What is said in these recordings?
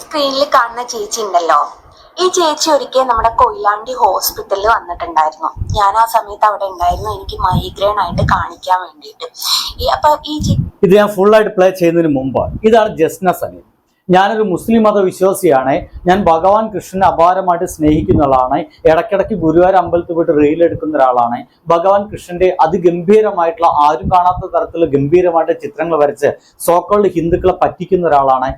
സ്ക്രീനിൽ കാണുന്ന ചേച്ചി ഉണ്ടല്ലോ, ഈ ചേച്ചി ഒരിക്കൽ നമ്മുടെ കൊയിലാണ്ടി ഹോസ്പിറ്റലിൽ വന്നിട്ടുണ്ടായിരുന്നു. ഞാൻ ആ സമയത്ത് അവിടെ ഉണ്ടായിരുന്നു, എനിക്ക് മൈഗ്രെയിൻ ആയിട്ട് കാണിക്കാൻ വേണ്ടിയിട്ട്. ഇത് ഞാൻ ഫുള്ളായിട്ട് പ്ലേ ചെയ്യുന്നതിന് മുമ്പ്, ഇതാണ് ജസ്ന സലീം. ഞാനൊരു മുസ്ലിം മത വിശ്വാസിയാണ്. ഞാൻ ഭഗവാൻ കൃഷ്ണനെ അപാരമായിട്ട് സ്നേഹിക്കുന്ന ആളാണ്. ഇടയ്ക്കിടയ്ക്ക് ഗുരുവായൂർ അമ്പലത്തിൽ പോയിട്ട് റീൽ എടുക്കുന്ന ഒരാളാണ്. ഭഗവാൻ കൃഷ്ണന്റെ അതിഗംഭീരമായിട്ടുള്ള, ആരും കാണാത്ത തരത്തിലുള്ള ഗംഭീരമായിട്ട് ചിത്രങ്ങൾ വരച്ച് സോക്കോൾഡ് ഹിന്ദുക്കളെ പറ്റിക്കുന്ന ഒരാളാണ്.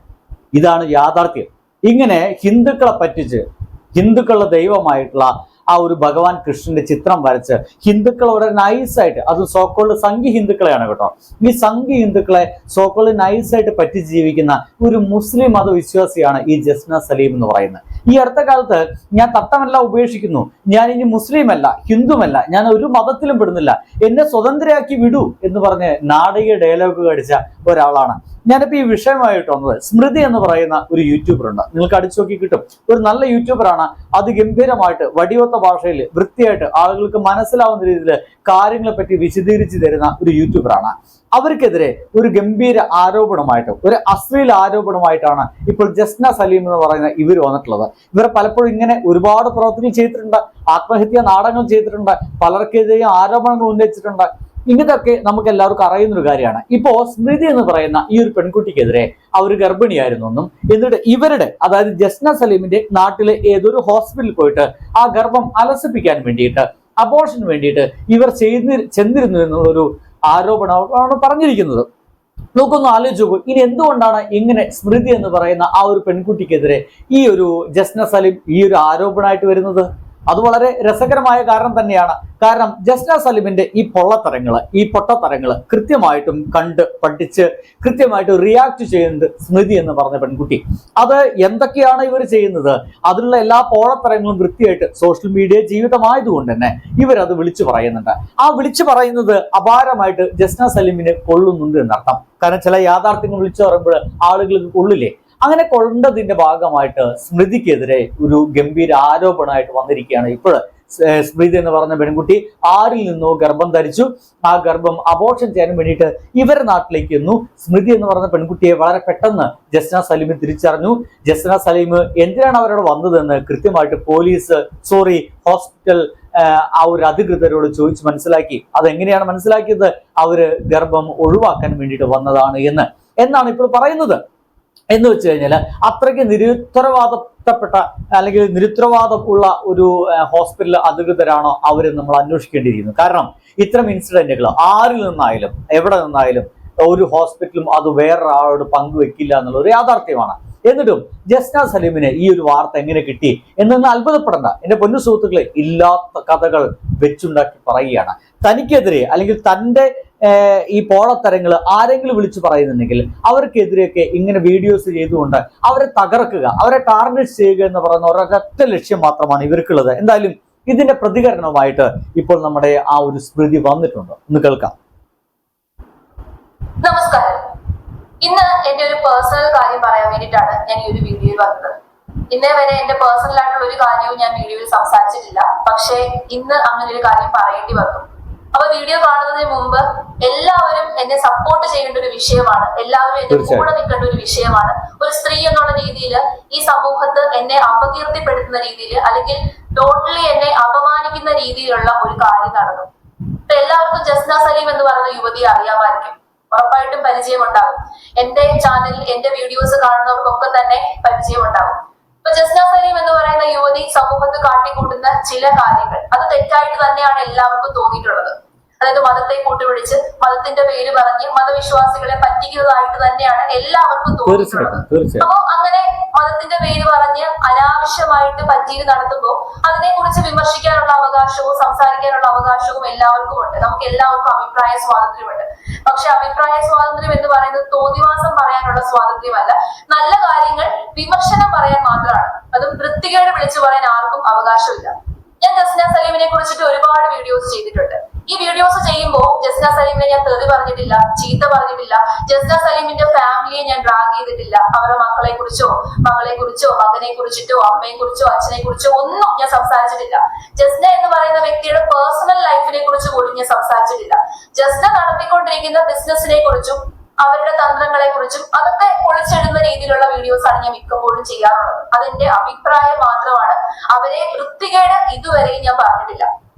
ഇതാണ് യാഥാർത്ഥ്യം. ഇങ്ങനെ ഹിന്ദുക്കളെ പറ്റിച്ച് ഹിന്ദുക്കളുടെ ദൈവമായിട്ടുള്ള ആ ഒരു ഭഗവാൻ കൃഷ്ണന്റെ ചിത്രം വരച്ച് ഹിന്ദുക്കൾ വളരെ നൈസായിട്ട്, അത് സോക്കോൾഡ് സംഘി ഹിന്ദുക്കളെയാണ് കേട്ടോ, ഈ സംഘി ഹിന്ദുക്കളെ സോക്കോൾഡ് നൈസായിട്ട് പറ്റി ജീവിക്കുന്ന ഒരു മുസ്ലിം മതവിശ്വാസിയാണ് ഈ ജസ്ന സലീം എന്ന് പറയുന്നത്. ഈ അടുത്ത കാലത്ത് ഞാൻ തട്ടമെല്ലാം ഉപേക്ഷിക്കുന്നു, ഞാൻ ഇനി മുസ്ലിം അല്ല, ഹിന്ദുമല്ല, ഞാൻ ഒരു മതത്തിലും പെടുന്നില്ല, എന്നെ സ്വതന്ത്രയാക്കി വിടൂ എന്ന് പറഞ്ഞ് നാടകീയ ഡയലോഗ് അടിച്ച ഒരാളാണ്. ഞാനിപ്പോ ഈ വിഷയമായിട്ട് വന്നത്, സ്മൃതി എന്ന് പറയുന്ന ഒരു യൂട്യൂബർ ഉണ്ട്, നിങ്ങൾക്ക് അടിച്ചു നോക്കി കിട്ടും. ഒരു നല്ല യൂട്യൂബറാണ്. അതിഗംഭീരമായിട്ട് വടിയൊത്ത ഭാഷയിൽ വൃത്തിയായിട്ട് ആളുകൾക്ക് മനസ്സിലാവുന്ന രീതിയിൽ കാര്യങ്ങളെ പറ്റി വിശദീകരിച്ചു തരുന്ന ഒരു യൂട്യൂബറാണ്. അവർക്കെതിരെ ഒരു ഗംഭീര ആരോപണമായിട്ട്, ഒരു അശ്ലീല ആരോപണമായിട്ടാണ് ഇപ്പോൾ ജസ്ന സലീം എന്ന് പറയുന്ന ഇവർ വന്നിട്ടുള്ളത്. ഇവർ പലപ്പോഴും ഇങ്ങനെ ഒരുപാട് പ്രവർത്തനങ്ങൾ ചെയ്തിട്ടുണ്ട്, ആത്മഹത്യാ നാടകങ്ങൾ ചെയ്തിട്ടുണ്ട്, പലർക്കെതിരെയും ആരോപണങ്ങൾ ഉന്നയിച്ചിട്ടുണ്ട്. ഇതൊക്കെ നമുക്ക് എല്ലാവർക്കും അറിയുന്നൊരു കാര്യമാണ്. ഇപ്പോ സ്മൃതി എന്ന് പറയുന്ന ഈ ഒരു പെൺകുട്ടിക്കെതിരെ അവർ ഗർഭിണിയായിരുന്നു എന്നും, എന്നിട്ട് ഇവരുടെ, അതായത് ജസ്ന സലീമിന്റെ നാട്ടിലെ ഏതൊരു ഹോസ്പിറ്റലിൽ പോയിട്ട് ആ ഗർഭം അലസിപ്പിക്കാൻ വേണ്ടിയിട്ട്, അബോർഷന് വേണ്ടിയിട്ട് ഇവർ ചെന്നിരുന്നു എന്നുള്ളൊരു ആരോപണമാണ് പറഞ്ഞിരിക്കുന്നത്. നോക്കൊന്ന് ആലോചിച്ച് നോക്കൂ, ഇനി എന്തുകൊണ്ടാണ് ഇങ്ങനെ സ്മൃതി എന്ന് പറയുന്ന ആ ഒരു പെൺകുട്ടിക്കെതിരെ ഈ ഒരു ജസ്ന സലീം ഈ ഒരു ആരോപണമായിട്ട് വരുന്നത്? അത് വളരെ രസകരമായ കാരണം തന്നെയാണ്. കാരണം ജസ്ന സലീമിന്റെ ഈ പൊള്ളത്തരങ്ങള്, ഈ പൊട്ടത്തരങ്ങള് കൃത്യമായിട്ടും കണ്ട് പഠിച്ച് കൃത്യമായിട്ട് റിയാക്ട് ചെയ്യുന്നത് സ്മൃതി എന്ന് പറഞ്ഞ പെൺകുട്ടി. അത് എന്തൊക്കെയാണ് ഇവർ ചെയ്യുന്നത്, അതിലുള്ള എല്ലാ പോളത്തരങ്ങളും വൃത്തിയായിട്ട് സോഷ്യൽ മീഡിയ ജീവിതമായതുകൊണ്ട് തന്നെ ഇവരത് വിളിച്ചു പറയുന്നുണ്ട്. ആ വിളിച്ചു പറയുന്നത് അപാരമായിട്ട് ജസ്ന സലീമിന് കൊള്ളുന്നുണ്ട് എന്നർത്ഥം. കാരണം ചില യാഥാർത്ഥ്യങ്ങൾ വിളിച്ചു പറയുമ്പോൾ ആളുകൾക്ക് കൊള്ളില്ലേ. അങ്ങനെ കൊണ്ടതിന്റെ ഭാഗമായിട്ട് സ്മൃതിക്കെതിരെ ഒരു ഗംഭീര ആരോപണമായിട്ട് വന്നിരിക്കുകയാണ്. ഇപ്പോൾ സ്മൃതി എന്ന് പറഞ്ഞ പെൺകുട്ടി ആരിൽ നിന്നോ ഗർഭം ധരിച്ചു, ആ ഗർഭം അബോർഷൻ ചെയ്യാൻ വേണ്ടിയിട്ട് ഇവരുടെ നാട്ടിലേക്ക് വന്നു. സ്മൃതി എന്ന് പറഞ്ഞ പെൺകുട്ടിയെ വളരെ പെട്ടെന്ന് ജസ്ന സലീം തിരിച്ചറിഞ്ഞു. ജസ്ന സലീം എന്തിനാണ് അവരോട് വന്നതെന്ന് കൃത്യമായിട്ട് ഹോസ്പിറ്റൽ ആ ഒരു അധികൃതരോട് ചോദിച്ച് മനസ്സിലാക്കി. അതെങ്ങനെയാണ് മനസ്സിലാക്കിയത്? അവര് ഗർഭം ഒഴിവാക്കാൻ വേണ്ടിയിട്ട് വന്നതാണ് എന്നാണ് ഇപ്പോൾ പറയുന്നത്. എന്ന് വെച്ച് കഴിഞ്ഞാൽ അത്രയ്ക്ക് നിരുത്തരവാദപ്പെട്ട അല്ലെങ്കിൽ നിരുത്തരവാദം ഉള്ള ഒരു ഹോസ്പിറ്റൽ അധികൃതരാണോ അവര് നമ്മൾ അന്വേഷിക്കേണ്ടിയിരിക്കുന്നു. കാരണം ഇത്തരം ഇൻസിഡന്റുകൾ ആരിൽ നിന്നായാലും എവിടെ നിന്നായാലും ഒരു ഹോസ്പിറ്റലും അത് വേറൊരാളോട് പങ്കുവെക്കില്ല എന്നുള്ള ഒരു യാഥാർത്ഥ്യമാണ്. എന്നിട്ടും ജസ്ന സലീമിന് ഈ ഒരു വാർത്ത എങ്ങനെ കിട്ടി എന്നൊന്ന് അത്ഭുതപ്പെടേണ്ട എന്റെ പൊന്നു സുഹൃത്തുക്കളെ. ഇല്ലാത്ത കഥകൾ വെച്ചുണ്ടാക്കി പറയുകയാണ്. തനിക്കെതിരെ അല്ലെങ്കിൽ തൻ്റെ ഈ പോളത്തരങ്ങൾ ആരെങ്കിലും വിളിച്ചു പറയുന്നുണ്ടെങ്കിൽ അവർക്കെതിരെയൊക്കെ ഇങ്ങനെ വീഡിയോസ് ചെയ്തുകൊണ്ട് അവരെ തകർക്കുക, അവരെ ടാർഗറ്റ് ചെയ്യുക എന്ന് പറയുന്ന ഒരൊറ്റ ലക്ഷ്യം മാത്രമാണ് ഇവർക്കുള്ളത്. എന്തായാലും ഇതിന്റെ പ്രതികരണവുമായിട്ട് ഇപ്പോൾ നമ്മുടെ ആ ഒരു സ്മൃതി വന്നിട്ടുണ്ട്, ഒന്ന് കേൾക്കാം. നമസ്കാരം. ഇന്ന് എന്റെ ഒരു പേഴ്സണൽ കാര്യം പറയാൻ വേണ്ടിയിട്ടാണ് ഞാൻ ഈ ഒരു വീഡിയോയിൽ വന്നത്. ഇന്നേ വരെ എന്റെ പേഴ്സണൽ ആയിട്ടുള്ള ഒരു കാര്യവും ഞാൻ വീഡിയോയിൽ സംസാരിച്ചിട്ടില്ല. പക്ഷേ ഇന്ന് അങ്ങനെ ഒരു കാര്യം പറയേണ്ടി വന്നു. അപ്പൊ വീഡിയോ കാണുന്നതിന് മുമ്പ് എല്ലാവരും എന്നെ സപ്പോർട്ട് ചെയ്യേണ്ട ഒരു വിഷയമാണ്, എല്ലാവരും എന്റെ കൂടെ നിൽക്കേണ്ട ഒരു വിഷയമാണ്. ഒരു സ്ത്രീ എന്നുള്ള രീതിയിൽ ഈ സമൂഹത്ത് എന്നെ അപകീർത്തിപ്പെടുത്തുന്ന രീതിയിൽ അല്ലെങ്കിൽ ടോട്ടലി എന്നെ അപമാനിക്കുന്ന രീതിയിലുള്ള ഒരു കാര്യം നടന്നു. ഇപ്പൊ എല്ലാവർക്കും ജസ്ന സലീം എന്ന് പറയുന്ന യുവതിയെ അറിയാമായിരിക്കും, ഉറപ്പായിട്ടും പരിചയമുണ്ടാകും. എന്റെ ചാനലിൽ എന്റെ വീഡിയോസ് കാണുന്നവർക്കൊക്കെ തന്നെ പരിചയമുണ്ടാകും. ഇപ്പൊ ജസ്ന സലീം എന്ന് പറയുന്ന യുവതി സമൂഹത്ത് കാട്ടിക്കൂട്ടുന്ന ചില കാര്യങ്ങൾ അത് തെറ്റായിട്ട് തന്നെയാണ് എല്ലാവർക്കും തോന്നിയിട്ടുള്ളത്. അതായത് മതത്തെ കൂട്ടുപിടിച്ച് മതത്തിന്റെ പേര് പറഞ്ഞ് മതവിശ്വാസികളെ പറ്റിക്കുന്നതായിട്ട് തന്നെയാണ് എല്ലാവർക്കും തോന്നിയിട്ടുള്ളത്. അപ്പൊ അങ്ങനെ മതത്തിന്റെ പേര് പറഞ്ഞ് അനാവശ്യമായിട്ട് പറ്റീര് നടത്തുമ്പോൾ അതിനെ കുറിച്ച് വിമർശിക്കാനുള്ള അവകാശവും സംസാരിക്കാനുള്ള അവകാശവും എല്ലാവർക്കും ഉണ്ട്. നമുക്ക് എല്ലാവർക്കും അഭിപ്രായ സ്വാതന്ത്ര്യമുണ്ട്. പക്ഷെ അഭിപ്രായ സ്വാതന്ത്ര്യം എന്ന് പറയുന്നത് തോന്നിവാസം പറയാനുള്ള സ്വാതന്ത്ര്യമല്ല, നല്ല കാര്യങ്ങൾ വിമർശനം പറയാൻ മാത്രമാണ്. അതും വൃത്തികേട് വിളിച്ചു പറയാൻ ആർക്കും അവകാശമില്ല. ഞാൻ ജസ്ന സലീമിനെ കുറിച്ചിട്ട് ഒരുപാട് വീഡിയോസ് ചെയ്തിട്ടുണ്ട്. ഈ വീഡിയോസ് ചെയ്യുമ്പോൾ ജസ്ന സലീമിനെ ഞാൻ തെറി പറഞ്ഞിട്ടില്ല, ചീത്ത പറഞ്ഞിട്ടില്ല. ജസ്ന സലീമിന്റെ ഫാമിലിയെ ഞാൻ ഡ്രാഗ് ചെയ്തിട്ടില്ല. അവരുടെ മക്കളെ കുറിച്ചോ മകളെ കുറിച്ചോ മകനെ കുറിച്ചിട്ടോ അമ്മയെ കുറിച്ചോ അച്ഛനെ കുറിച്ചോ ഒന്നും ഞാൻ സംസാരിച്ചിട്ടില്ല. ജസ്ന എന്ന് പറയുന്ന വ്യക്തിയുടെ പേഴ്സണൽ ലൈഫിനെ കുറിച്ച് പോലും ഞാൻ സംസാരിച്ചിട്ടില്ല. ജസ്ന നടത്തിക്കൊണ്ടിരിക്കുന്ന ബിസിനസിനെ കുറിച്ചും അവരുടെ തന്ത്രങ്ങളെ കുറിച്ചും അതൊക്കെ പൊളിച്ചെഴുതുന്ന രീതിയിലുള്ള വീഡിയോസ് ആണ് ഞാൻ മിക്കപ്പോഴും ചെയ്യാറുള്ളത്. അതെന്റെ അഭിപ്രായം മാത്രമാണ്. അവരെ വൃത്തികേട് ഇതുവരെയും ഞാൻ പറഞ്ഞിട്ടില്ല.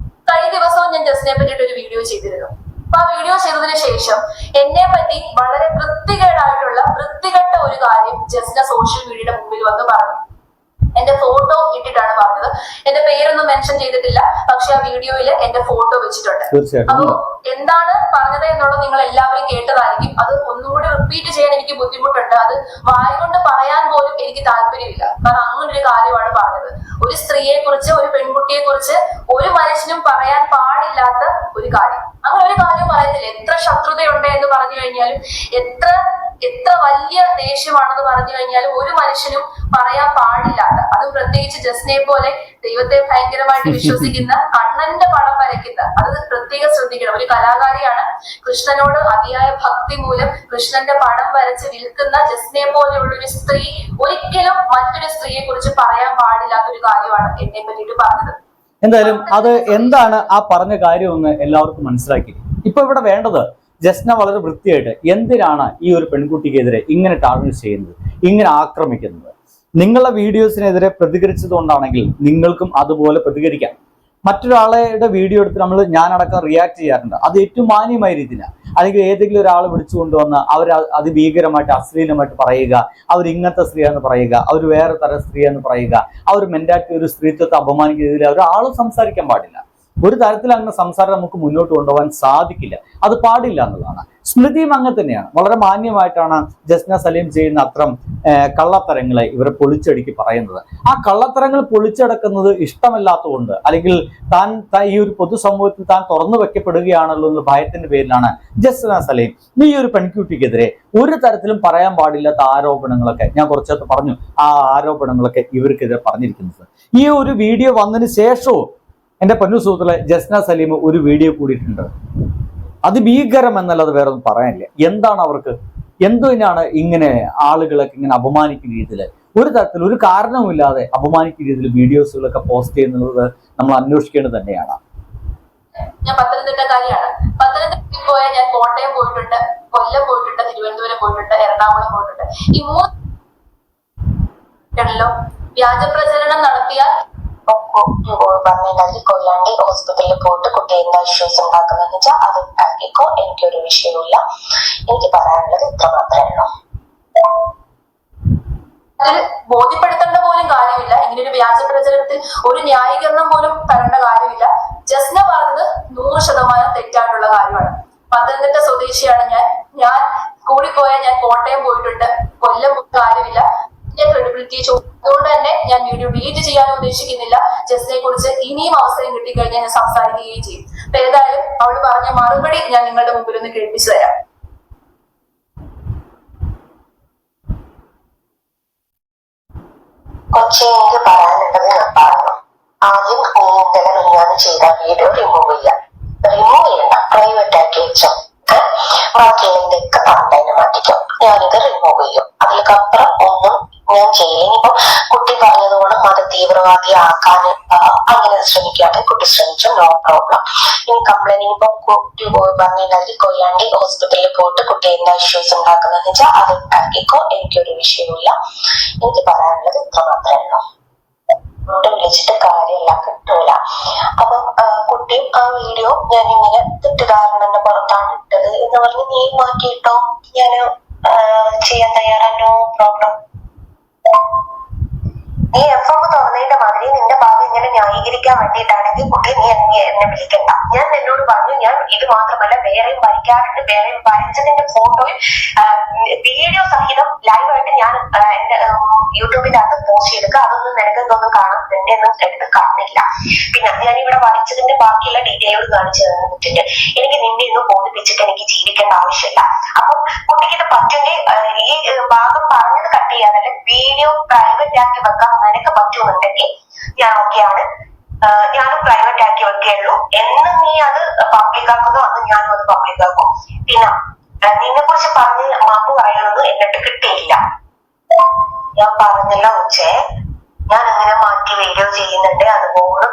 കഴിഞ്ഞ ദിവസവും ഞാൻ ജസ്റ്റിനെ പറ്റിയിട്ട് ഒരു വീഡിയോ ചെയ്തിരുന്നു. അപ്പൊ ആ വീഡിയോ ചെയ്തതിനു ശേഷം എന്നെ പറ്റി വളരെ വൃത്തികെട്ട ഒരു കാര്യം ജസ്ന സോഷ്യൽ മീഡിയയുടെ മുമ്പിൽ വന്ന് പറഞ്ഞു. എന്റെ ഫോട്ടോ ഇട്ടിട്ടാണ് പറഞ്ഞത്. എന്റെ പേരൊന്നും മെൻഷൻ ചെയ്തിട്ടില്ല, പക്ഷെ ആ വീഡിയോയിൽ എന്റെ ഫോട്ടോ വെച്ചിട്ടുണ്ട്. അപ്പൊ എന്താണ് പറഞ്ഞത് എന്നുള്ളത് നിങ്ങൾ എല്ലാവരും കേട്ടതായിരിക്കും. അത് ഒന്നുകൂടി റിപ്പീറ്റ് ചെയ്യാൻ എനിക്ക് ബുദ്ധിമുട്ടുണ്ട്. അത് വായ കൊണ്ട് പറയാൻ പോലും എനിക്ക് താല്പര്യമില്ല. കാരണം അങ്ങനെ ഒരു കാര്യമാണ് പറഞ്ഞത്. ഒരു സ്ത്രീയെ കുറിച്ച്, ഒരു പെൺകുട്ടിയെ കുറിച്ച് ഒരു മനുഷ്യനും പറയാൻ പാടില്ലാത്ത ഒരു കാര്യം. അങ്ങനെ ഒരു കാര്യം പറയത്തില്ല. എത്ര ശത്രുതയുണ്ട് എന്ന് പറഞ്ഞു കഴിഞ്ഞാലും, എത്ര വലിയ ദേഷ്യമാണെന്ന് പറഞ്ഞു കഴിഞ്ഞാലും ഒരു മനുഷ്യനും പറയാൻ പാടില്ലാത്ത, അതും പ്രത്യേകിച്ച് ജസ്നയെ പോലെ ദൈവത്തെ ഭയങ്കരമായിട്ട് വിശ്വസിക്കുന്ന, കണ്ണന്റെ പടം വരയ്ക്കുന്ന, അത് പ്രത്യേകം ശ്രദ്ധിക്കണം. ഒരു കലാകാരിയാണ്. കൃഷ്ണനോട് അതിയായ ഭക്തി മൂലം കൃഷ്ണന്റെ പടം വരച്ച് വിൽക്കുന്ന ജസ്നയെ പോലെയുള്ള ഒരു സ്ത്രീ ഒരിക്കലും മറ്റൊരു സ്ത്രീയെ കുറിച്ച് പറയാൻ പാടില്ലാത്ത ഒരു കാര്യമാണ് എന്നെ പറ്റിയിട്ട് പറഞ്ഞത്. എന്തായാലും അത് എന്താണ് ആ പറഞ്ഞ കാര്യമെന്ന് എല്ലാവർക്കും മനസ്സിലാക്കി. ഇപ്പൊ ഇവിടെ വേണ്ടത് ജസ്ന വളരെ വൃത്തിയായിട്ട് എന്തിനാണ് ഈ ഒരു പെൺകുട്ടിക്കെതിരെ ഇങ്ങനെ ടാർഗറ്റ് ചെയ്യുന്നത്, ഇങ്ങനെ ആക്രമിക്കുന്നത്. നിങ്ങളുടെ വീഡിയോസിനെതിരെ പ്രതികരിച്ചതുകൊണ്ടാണെങ്കിൽ നിങ്ങൾക്കും അതുപോലെ പ്രതികരിക്കാം. മറ്റൊരാളുടെ വീഡിയോ എടുത്ത് ഞാനടക്കം റിയാക്ട് ചെയ്യാറുണ്ട്. അത് ഏറ്റവും മാന്യമായ രീതിയിലാണ്. അല്ലെങ്കിൽ ഏതെങ്കിലും ഒരാൾ വിളിച്ചു കൊണ്ടുവന്ന് അവർ അതിഭീകരമായിട്ട് അശ്ലീലമായിട്ട് പറയുക, അവർ ഇങ്ങനത്തെ സ്ത്രീയാന്ന് പറയുക, അവർ വേറെ തരം സ്ത്രീയാന്ന് പറയുക, അവർ മെന്റാലിറ്റി ഒരു സ്ത്രീത്വത്തെ അപമാനിക്കുന്നതിൽ ഒരാളും സംസാരിക്കാൻ പാടില്ല. ഒരു തരത്തിൽ അങ്ങനെ സംസാരം നമുക്ക് മുന്നോട്ട് കൊണ്ടുപോകാൻ സാധിക്കില്ല. അത് പാടില്ല എന്നുള്ളതാണ്. സ്മൃതിയും അങ്ങനെ തന്നെയാണ്. വളരെ മാന്യമായിട്ടാണ് ജസ്ന സലീം ചെയ്യുന്ന അത്തരം കള്ളത്തരങ്ങളെ ഇവരെ പൊളിച്ചടുക്കി പറയുന്നത്. ആ കള്ളത്തരങ്ങൾ പൊളിച്ചടക്കുന്നത് ഇഷ്ടമല്ലാത്തതുകൊണ്ട്, അല്ലെങ്കിൽ താൻ ഈ ഒരു പൊതുസമൂഹത്തിൽ താൻ തുറന്നു വെക്കപ്പെടുകയാണല്ലോ എന്നുള്ള ഭയത്തിന്റെ പേരിലാണ് ജസ്ന സലീം ഈ ഒരു പെൺകുട്ടിക്കെതിരെ ഒരു തരത്തിലും പറയാൻ പാടില്ലാത്ത ആരോപണങ്ങളൊക്കെ, ഞാൻ കുറച്ചൊക്കെ പറഞ്ഞു, ആ ആരോപണങ്ങളൊക്കെ ഇവർക്കെതിരെ പറഞ്ഞിരിക്കുന്നത്. ഈ ഒരു വീഡിയോ വന്നതിന് ശേഷവും എന്റെ പൊന്നു സുഹൃത്തുക്കളെ, ജസ്ന സലീം ഒരു വീഡിയോ കൂടിയിട്ടുണ്ട്. അതിഭീകരം എന്നല്ലാതെ വേറെ ഒന്നും പറയാനില്ല. എന്താണ് അവർക്ക്, എന്തിനാണ് ഇങ്ങനെ ആളുകളൊക്കെ ഇങ്ങനെ അപമാനിക്കുന്ന രീതിയിൽ, ഒരു തരത്തിൽ ഒരു കാരണവുമില്ലാതെ അപമാനിക്കുന്ന രീതിയിൽ വീഡിയോസുകളൊക്കെ പോസ്റ്റ് ചെയ്യുന്നത് നമ്മൾ അന്വേഷിക്കേണ്ടത് തന്നെയാണ്. ഞാൻ പത്തനംതിട്ടക്കാരിയാണ്. പത്തനംതിട്ടയിൽ പോയാൽ ഞാൻ കോട്ടയം പോയിട്ടുണ്ട്, കൊല്ലം പോയിട്ടുണ്ട്, തിരുവനന്തപുരം പോയിട്ടുണ്ട്, എറണാകുളം പോയിട്ടുണ്ട്. ഈ മൂന്നല്ലോ വ്യാജ പ്രചരണം നടത്തിയാൽ പറഞ്ഞിട്ടുണ്ടെങ്കിൽ കൊയിലാണ്ടി ഹോസ്പിറ്റലിൽ പോയിട്ട് കുട്ടി എന്താ ഇഷ്യൂസ് ഉണ്ടാക്കുന്നതെന്ന് വെച്ചാൽ അത് ഉണ്ടാക്കിക്കോ, എനിക്കൊരു വിഷയമില്ല. എനിക്ക് പറയാനുള്ളത് ഇത്ര മാത്രമേ ഉള്ളൂ. അതിൽ ബോധ്യപ്പെടുത്തേണ്ട പോലും കാര്യമില്ല. ഇങ്ങനെ ഒരു വ്യാജ പ്രചരണത്തിൽ ഒരു ന്യായീകരണം പോലും തരേണ്ട കാര്യമില്ല. ജസ്ന പറഞ്ഞത് 100% തെറ്റായിട്ടുള്ള കാര്യമാണ്. പത്തനംതിട്ട സ്വദേശിയാണ് ഞാൻ കൂടിപ്പോയാൽ ഞാൻ കോട്ടയം പോയിട്ടുണ്ട്, കൊല്ലം കാര്യമില്ല. ക്രെഡിബിലിറ്റി അതുകൊണ്ട് തന്നെ ഞാൻ വീഡിയോ ഡിലീറ്റ് ചെയ്യാൻ ഉദ്ദേശിക്കുന്നില്ല. ജസ്റ്റിനെ കുറിച്ച് ഇനിയും അവസരം കിട്ടിക്കഴിഞ്ഞാൽ ഞാൻ സംസാരിക്കുകയും ചെയ്യും. അപ്പൊ ഏതായാലും അവൾ പറഞ്ഞ മറുപടി ഞാൻ നിങ്ങളുടെ മുമ്പിൽ ഒന്ന് കേൾപ്പിച്ചു തരാം. കൊച്ചി, എനിക്ക് പറയാനുള്ളത് ഞാൻ പറഞ്ഞു. ആദ്യം നീ ഇന്നലെ മിനിഞ്ഞാന്ന് ചെയ്ത വീഡിയോ റിമൂവ് ചെയ്യണ്ട, പ്രൈവറ്റ് ആക്കി വെച്ചോ. ബാക്കിയുള്ളതൊക്കെ കണ്ടതിന് മാറ്റിക്കോ. ഞാനിത് റിമൂവ് ചെയ്യും. അതിലേക്കപ്പുറം ഒന്നും ഞാൻ ചെയ്യില്ല. ഇനിയിപ്പോ കുട്ടി പറഞ്ഞതുകൊണ്ട് മത തീവ്രവാദി ആക്കാൻ അങ്ങനെ ശ്രമിക്കുകയാണെങ്കിൽ കുട്ടി ശ്രമിച്ചു, നോ പ്രോബ്ലം. ഇനി കംപ്ലൈന്റ് ഇനിയിപ്പോ കുട്ടി പറഞ്ഞിട്ടുണ്ടെങ്കിൽ കൊയിലാണ്ടി ഹോസ്പിറ്റലിൽ പോയിട്ട് കുട്ടി എന്താ ഇഷ്യൂസ് ഉണ്ടാക്കുന്നതെന്ന് വെച്ചാൽ അത് ഉണ്ടാക്കിക്കോ, എനിക്കൊരു വിഷയമില്ല. എനിക്ക് പറയാനുള്ളത് ഇത്ര മാത്രമേ ഉള്ളൂ. വിളിച്ചിട്ട് കാര്യമില്ല, കിട്ടൂല. അപ്പം കുട്ടിയും ആ വീഡിയോ ഞാൻ ഇങ്ങനെ തെറ്റുകാരനെ പുറത്താണ് ഇട്ടത് എന്ന് പറഞ്ഞ് നീ മാറ്റിയിട്ടോ, ഞാൻ ചെയ്യാൻ തയ്യാറാ, നോ പ്രോബ്ലം. നീ എഫ് തുറന്നതിന്റെ മാതിരി നിന്റെ ഭാഗം ഇങ്ങനെ ന്യായീകരിക്കാൻ വേണ്ടിയിട്ടാണെങ്കിൽ കുട്ടി നീ എന്നെ വിളിക്കണ്ട. ഞാൻ എന്നോട് പറഞ്ഞു, ഞാൻ ഇത് മാത്രമല്ല വേറെയും വരയ്ക്കാറുണ്ട്, വേറെയും വരച്ചതിന്റെ ഫോട്ടോയും വീഡിയോ സഹിതം ലൈവായിട്ട് ഞാൻ എന്റെ യൂട്യൂബിന്റെ അകത്ത് പോസ്റ്റ് ചെയ്തെടുക്കുക. അതൊന്നും നിനക്കെന്തൊന്നും കാണാൻ എന്റെ ഒന്നും എടുത്ത് കാണില്ല. പിന്നെ ഞാൻ ഇവിടെ വരച്ചതിന്റെ ബാക്കിയുള്ള ഡീറ്റെയിൽസ് കാണിച്ചു തന്നിട്ടുണ്ട്. എനിക്ക് നിന്നെ ഒന്നും ബോധിപ്പിച്ചിട്ട് എനിക്ക് ജീവിക്കേണ്ട ആവശ്യമില്ല. അപ്പം കുട്ടിക്ക് ഇത് പറ്റുമെങ്കിൽ ഈ ഭാഗം പറഞ്ഞത് കട്ട് ചെയ്യാനല്ല, വീഡിയോ പ്രൈവറ്റ് ആക്കി വെക്കാൻ നിനക്ക് പറ്റുമെന്നുണ്ടെങ്കിൽ ഞാൻ ഓക്കെയാണ്. ഞാനും പ്രൈവറ്റ് ആക്കി വെക്കുകയുള്ളൂ. എന്ന് നീ അത് പബ്ലിക് ആക്കുന്നോ അന്ന് ഞാനും അത് പബ്ലിക് ആക്കും. പിന്നെ നിന്നെ കുറിച്ച് പറഞ്ഞ് മാപ്പ് പറയണമെന്ന് എന്നിട്ട് കിട്ടിയില്ല. ഞാൻ പറഞ്ഞല്ലോ ഉച്ചേ, ഞാൻ അങ്ങനെ മാറ്റി വീഡിയോ ചെയ്യുന്നുണ്ട്. അതുപോലെ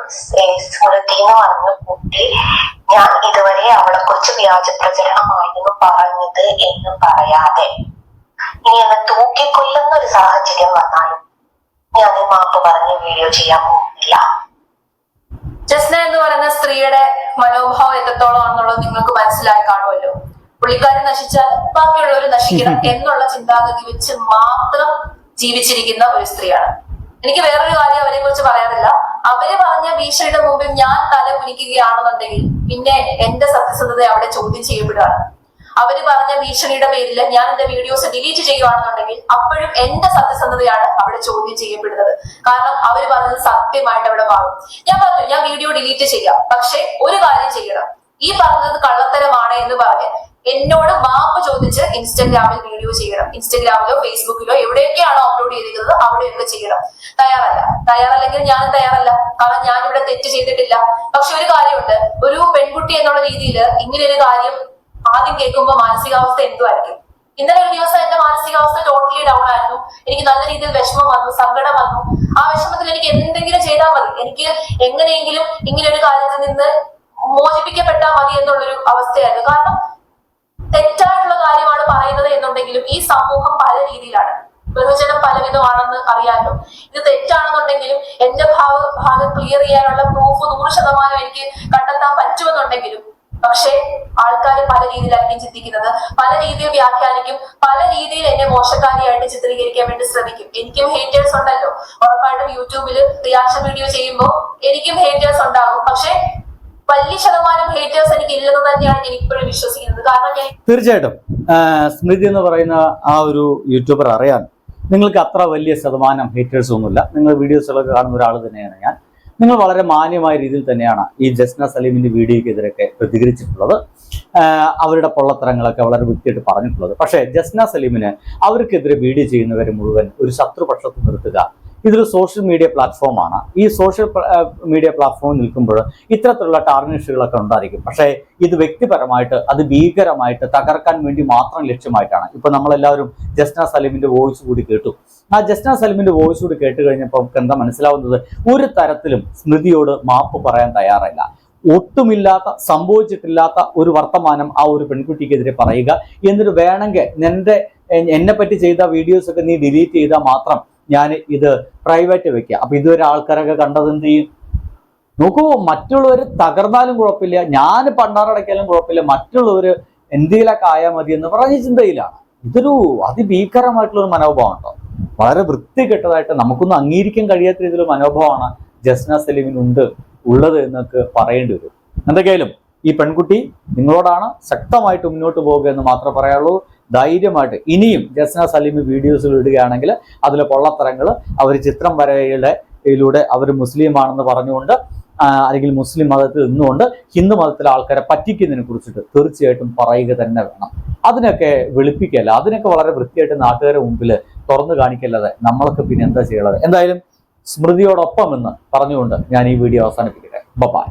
സ്മൃതി എന്ന് പറഞ്ഞ കുട്ടി ഞാൻ ഇതുവരെ അവളെ കുറിച്ച് വ്യാജ പ്രചരണമായിരുന്നു പറഞ്ഞത് എന്ന് പറയാതെ ഇനി എന്നെ തൂക്കിക്കൊല്ലുന്ന ഒരു സാഹചര്യം വന്നാലും ഞാൻ മാപ്പ് പറഞ്ഞ് വീഡിയോ ചെയ്യാൻ പോകുന്നില്ല. ജസ്ന എന്ന് പറയുന്ന സ്ത്രീയുടെ മനോഭാവം എത്രത്തോളം ആണെന്നുള്ളത് നിങ്ങൾക്ക് മനസ്സിലായി കാണുമല്ലോ. പുള്ളിക്കാരൻ നശിച്ചാൽ ബാക്കിയുള്ളവർ നശിക്കണം എന്നുള്ള ചിന്താഗതി വെച്ച് മാത്രം ജീവിച്ചിരിക്കുന്ന ഒരു സ്ത്രീയാണ്. എനിക്ക് വേറൊരു കാര്യം അവരെ കുറിച്ച് പറയാറില്ല. അവര് പറഞ്ഞ ഭീഷണിയുടെ മുമ്പിൽ ഞാൻ തല കുനിക്കുകയാണെന്നുണ്ടെങ്കിൽ പിന്നെ എന്റെ സത്യസന്ധത അവിടെ ചോദ്യം ചെയ്യപ്പെടുകയാണ്. അവര് പറഞ്ഞ ഭീഷണിയുടെ പേരിൽ ഞാൻ എന്റെ വീഡിയോസ് ഡിലീറ്റ് ചെയ്യുകയാണെന്നുണ്ടെങ്കിൽ അപ്പോഴും എന്റെ സത്യസന്ധതയാണ് അവിടെ ചോദ്യം ചെയ്യപ്പെടുന്നത്. കാരണം അവര് പറഞ്ഞത് സത്യമായിട്ട് അവിടെ മാറും. ഞാൻ പറഞ്ഞു ഞാൻ വീഡിയോ ഡിലീറ്റ് ചെയ്യാം, പക്ഷെ ഒരു കാര്യം ചെയ്യണം, ഈ പറഞ്ഞത് കള്ളത്തരമാണ് എന്ന് പറഞ്ഞ് എന്നോട് മാപ്പ് ചോദിച്ച് ഇൻസ്റ്റഗ്രാമിൽ വീഡിയോ ചെയ്യണം. ഇൻസ്റ്റഗ്രാമിലോ ഫേസ്ബുക്കിലോ എവിടെയൊക്കെയാണോ അപ്ലോഡ് ചെയ്തിരിക്കുന്നത് അവിടെയൊക്കെ ചെയ്യണം. തയ്യാറല്ലെങ്കിൽ ഞാനും തയ്യാറല്ല. കാരണം ഞാൻ ഇവിടെ തെറ്റ് ചെയ്തിട്ടില്ല. പക്ഷെ ഒരു കാര്യമുണ്ട്, ഒരു പെൺകുട്ടി എന്നുള്ള രീതിയിൽ ഇങ്ങനെ ഒരു കാര്യം ആദ്യം കേൾക്കുമ്പോൾ മാനസികാവസ്ഥ എന്തുമായിരിക്കും. ഇന്നലെ ഒരു ദിവസം എന്റെ മാനസികാവസ്ഥ ടോട്ടലി ഡൗൺ ആയിരുന്നു. എനിക്ക് നല്ല രീതിയിൽ വിഷമം വന്നു, സങ്കടം വന്നു. ആ വിഷമത്തിൽ എനിക്ക് എന്തെങ്കിലും ചെയ്താൽ മതി, എനിക്ക് എങ്ങനെയെങ്കിലും ഇങ്ങനെ ഒരു കാര്യത്തിൽ നിന്ന് മോചിപ്പിക്കപ്പെട്ടാൽ മതി എന്നുള്ളൊരു അവസ്ഥയായിരുന്നു. കാരണം തെറ്റായിട്ടുള്ള കാര്യമാണ് പറയുന്നത് എന്നുണ്ടെങ്കിലും ഈ സമൂഹം പല രീതിയിലാണ്, ബഹുജനം പലവിധമാണെന്ന് അറിയാമല്ലോ. ഇത് തെറ്റാണെന്നുണ്ടെങ്കിലും എന്റെ ഭാഗം ക്ലിയർ ചെയ്യാനുള്ള പ്രൂഫ് 100% എനിക്ക് കണ്ടെത്താൻ പറ്റുമെന്നുണ്ടെങ്കിലും പക്ഷെ ആൾക്കാർ പല രീതിയിലായിരിക്കും ചിന്തിക്കുന്നത്, പല രീതിയിൽ വ്യാഖ്യാനിക്കും, പല രീതിയിൽ എന്നെ മോശക്കാരിയായിട്ട് ചിത്രീകരിക്കാൻ വേണ്ടി ശ്രമിക്കും. എനിക്കും ഹേറ്റേഴ്സ് ഉണ്ടല്ലോ, ഉറപ്പായിട്ടും യൂട്യൂബിൽ റിയാക്ഷൻ വീഡിയോ ചെയ്യുമ്പോൾ എനിക്കും ഹേറ്റേഴ്സ് ഉണ്ടാകും. പക്ഷെ വലിയ ശതമാനം ഹേറ്റേഴ്സ് എനിക്ക് ഇല്ലെന്ന് തന്നെയാണ് ഞാൻ ഇപ്പോഴും വിശ്വസിക്കുന്നത്. കാരണം ഞാൻ തീർച്ചയായിട്ടും സ്മൃതി എന്ന് പറയുന്ന ആ ഒരു യൂട്യൂബർ അറിയാൻ നിങ്ങൾക്ക് അത്ര വലിയ ശതമാനം ഹേറ്റേഴ്സ് ഒന്നുമില്ല. നിങ്ങൾ വീഡിയോസുകളൊക്കെ കാണുന്ന ഒരാൾ തന്നെയാണ് ഞാൻ. നിങ്ങൾ വളരെ മാന്യമായ രീതിയിൽ തന്നെയാണ് ഈ ജസ്ന സലീമിന്റെ വീഡിയോക്കെതിരൊക്കെ പ്രതികരിച്ചിട്ടുള്ളത്. അവരുടെ പൊള്ളത്തരങ്ങളൊക്കെ വളരെ വൃത്തിയായിട്ട് പറഞ്ഞിട്ടുള്ളത്. പക്ഷേ ജസ്ന സലീമിന് അവർക്കെതിരെ വീഡിയോ ചെയ്യുന്നവരെ മുഴുവൻ ഒരു ശത്രുപക്ഷത്ത് നിർത്തുക, ഇതൊരു സോഷ്യൽ മീഡിയ പ്ലാറ്റ്ഫോമാണ്. ഈ സോഷ്യൽ മീഡിയ പ്ലാറ്റ്ഫോമിൽ നിൽക്കുമ്പോൾ ഇത്തരത്തിലുള്ള ടാർണിഷുകളൊക്കെ ഉണ്ടായിരിക്കും. പക്ഷേ ഇത് വ്യക്തിപരമായിട്ട് അത് ഭീകരമായിട്ട് തകർക്കാൻ വേണ്ടി മാത്രം ലക്ഷ്യമായിട്ടാണ്. ഇപ്പൊ നമ്മളെല്ലാവരും ജസ്ന സലീമിന്റെ വോയിസ് കൂടി കേട്ടു. ആ ജസ്ന സലീമിന്റെ വോയിസ് കൂടി കേട്ട് കഴിഞ്ഞപ്പോൾ നമുക്ക് എന്താ മനസ്സിലാവുന്നത്, ഒരു തരത്തിലും സ്മൃതിയോട് മാപ്പ് പറയാൻ തയ്യാറല്ല. ഒട്ടുമില്ലാത്ത, സംഭവിച്ചിട്ടില്ലാത്ത ഒരു വർത്തമാനം ആ ഒരു പെൺകുട്ടിക്കെതിരെ പറയുക, എന്നിട്ട് വേണമെങ്കിൽ എന്നെ പറ്റി ചെയ്ത വീഡിയോസ് ഒക്കെ നീ ഡിലീറ്റ് ചെയ്താൽ മാത്രം ഞാൻ ഇത് പ്രൈവറ്റ് വെക്കുക. അപ്പൊ ഇതുവരെ ആൾക്കാരൊക്കെ കണ്ടത് എന്ത് ചെയ്യും? നോക്കൂ, മറ്റുള്ളവർ തകർന്നാലും കുഴപ്പമില്ല, ഞാൻ പണ്ടാറടക്കിയാലും കുഴപ്പമില്ല, മറ്റുള്ളവർ എന്തെങ്കിലുമൊക്കെ ആയാൽ മതി എന്ന് പറഞ്ഞ ചിന്തയിലാണ്. ഇതൊരു അതിഭീകരമായിട്ടുള്ള ഒരു മനോഭാവം ഉണ്ടോ, വളരെ വൃത്തികെട്ടതായിട്ട് നമുക്കൊന്നും അംഗീകരിക്കാൻ കഴിയാത്ത രീതിയിലുള്ള മനോഭാവമാണ് ജസ്ന സലീമിനുണ്ട് ഉള്ളത് എന്നൊക്കെ പറയേണ്ടി വരും. എന്തൊക്കെയായാലും ഈ പെൺകുട്ടി നിങ്ങളോടാണ് ശക്തമായിട്ട് മുന്നോട്ട് പോകുക എന്ന് മാത്രമേ പറയാനുള്ളൂ. ധൈര്യമായിട്ട് ഇനിയും ജസ്ന സലീം വീഡിയോസുകൾ ഇടുകയാണെങ്കിൽ അതിലെ പൊള്ളത്തരങ്ങൾ, അവർ ചിത്രം വരയിലൂടെ അവർ മുസ്ലിം ആണെന്ന് പറഞ്ഞുകൊണ്ട് അല്ലെങ്കിൽ മുസ്ലിം മതത്തിൽ നിന്നുകൊണ്ട് ഹിന്ദു മതത്തിലെ ആൾക്കാരെ പറ്റിക്കുന്നതിനെ കുറിച്ചിട്ട് തീർച്ചയായിട്ടും പറയുക തന്നെ വേണം. അതിനൊക്കെ വെളുപ്പിക്കല്ല, അതിനൊക്കെ വളരെ വൃത്തിയായിട്ട് നാട്ടുകാരുടെ മുമ്പിൽ തുറന്നു കാണിക്കല്ലാതെ നമ്മളൊക്കെ പിന്നെ എന്താ ചെയ്യുള്ളത്. എന്തായാലും സ്മൃതിയോടൊപ്പം എന്ന് പറഞ്ഞുകൊണ്ട് ഞാൻ ഈ വീഡിയോ അവസാനിപ്പിക്കട്ടെ. ബൈ.